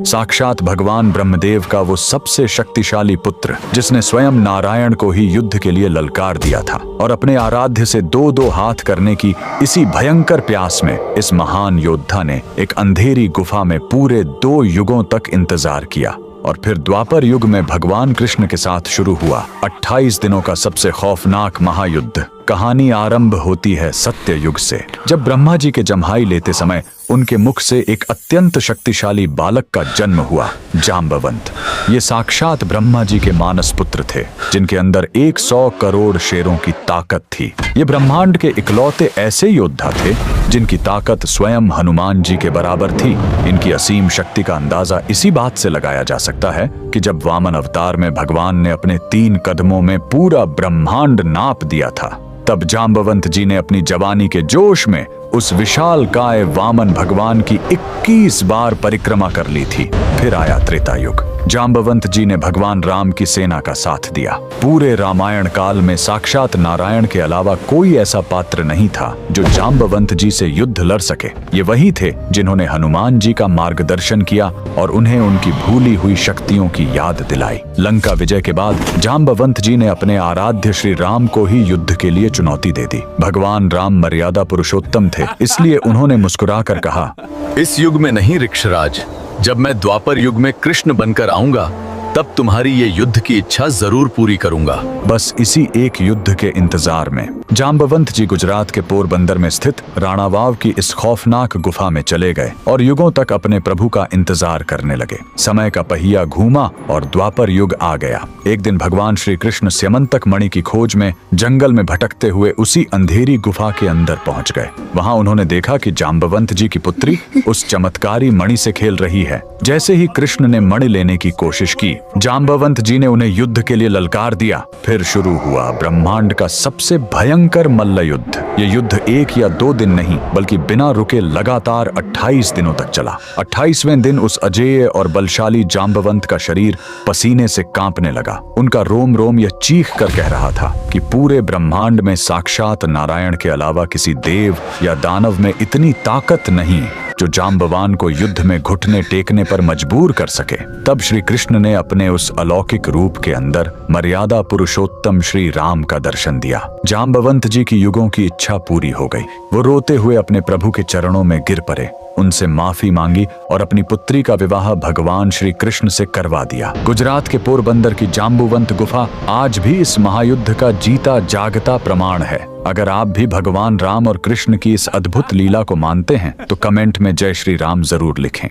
साक्षात भगवान ब्रह्मदेव का वो सबसे शक्तिशाली पुत्र, जिसने स्वयं नारायण को ही युद्ध के लिए ललकार दिया था। और अपने आराध्य से दो दो हाथ करने की इसी भयंकर प्यास में इस महान योद्धा ने एक अंधेरी गुफा में पूरे 2 युगों तक इंतजार किया। और फिर द्वापर युग में भगवान कृष्ण के साथ शुरू हुआ 28 दिनों का सबसे खौफनाक महायुद्ध। कहानी आरंभ होती है सत्य युग से, जब ब्रह्मा जी के जम्हाई लेते समय उनके मुख से एक अत्यंत शक्तिशाली बालक का जन्म हुआ, जाम्बवंत। ये साक्षात ब्रह्मा जी के मानस पुत्र थे, जिनके अंदर 100 करोड़ शेरों की ताकत थी। ये ब्रह्मांड के इकलौते ऐसे योद्धा थे जिनकी ताकत स्वयं हनुमान जी के बराबर थी। इनकी असीम शक्ति का अंदाजा इसी बात से लगाया जा सकता है कि जब वामन अवतार में भगवान ने अपने 3 कदमों में पूरा ब्रह्मांड नाप दिया था, तब जाम्बवंत जी ने अपनी जवानी के जोश में उस विशाल काय वामन भगवान की 21 बार परिक्रमा कर ली थी। फिर आया त्रेता युग। जाम्बवंत जी ने भगवान राम की सेना का साथ दिया। पूरे रामायण काल में साक्षात नारायण के अलावा कोई ऐसा पात्र नहीं था जो जाम्बवंत जी से युद्ध लड़ सके। ये वही थे जिन्होंने हनुमान जी का मार्गदर्शन किया और उन्हें उनकी भूली हुई शक्तियों की याद दिलाई। लंका विजय के बाद जाम्बवंत जी ने अपने आराध्य श्री राम को ही युद्ध के लिए चुनौती दे दी। भगवान राम मर्यादा पुरुषोत्तम थे, इसलिए उन्होंने मुस्कुराकर कहा, इस युग में नहीं ऋक्षराज, जब मैं द्वापर युग में कृष्ण बनकर आऊंगा तब तुम्हारी ये युद्ध की इच्छा जरूर पूरी करूंगा। बस इसी एक युद्ध के इंतजार में जाम्बवंत जी गुजरात के पोरबंदर में स्थित राणावाव की इस खौफनाक गुफा में चले गए और युगों तक अपने प्रभु का इंतजार करने लगे। समय का पहिया घूमा और द्वापर युग आ गया। एक दिन भगवान श्री कृष्ण स्यमंतक मणि की खोज में जंगल में भटकते हुए उसी अंधेरी गुफा के अंदर पहुंच गए। वहां उन्होंने देखा कि जाम्बवंत जी की पुत्री उस चमत्कारी मणि से खेल रही है। जैसे ही कृष्ण ने मणि लेने की कोशिश की, जाम्बवंत जी ने उन्हें युद्ध के लिए ललकार दिया। फिर शुरू हुआ ब्रह्मांड का सबसे भयंकर मल्ल युद्ध। ये युद्ध 1 या 2 दिन नहीं, बल्कि बिना रुके लगातार 28 दिनों तक चला। 28वें दिन उस अजेय और बलशाली जाम्बवंत का शरीर पसीने से कांपने लगा। उनका रोम रोम यह चीख कर कह रहा था कि पूरे ब्रह्मांड में साक्षात नारायण के अलावा किसी देव या दानव में इतनी ताकत नहीं जो जाम्बवान को युद्ध में घुटने टेकने पर मजबूर कर सके। तब श्री कृष्ण ने अपने उस अलौकिक रूप के अंदर मर्यादा पुरुषोत्तम श्री राम का दर्शन दिया। जाम्बवंत जी की युगों की इच्छा पूरी हो गई। वो रोते हुए अपने प्रभु के चरणों में गिर पड़े, उनसे माफी मांगी और अपनी पुत्री का विवाह भगवान श्री कृष्ण से करवा दिया। गुजरात के पोरबंदर की जाम्बुवंत गुफा आज भी इस महायुद्ध का जीता जागता प्रमाण है। अगर आप भी भगवान राम और कृष्ण की इस अद्भुत लीला को मानते हैं तो कमेंट में जय श्री राम जरूर लिखें।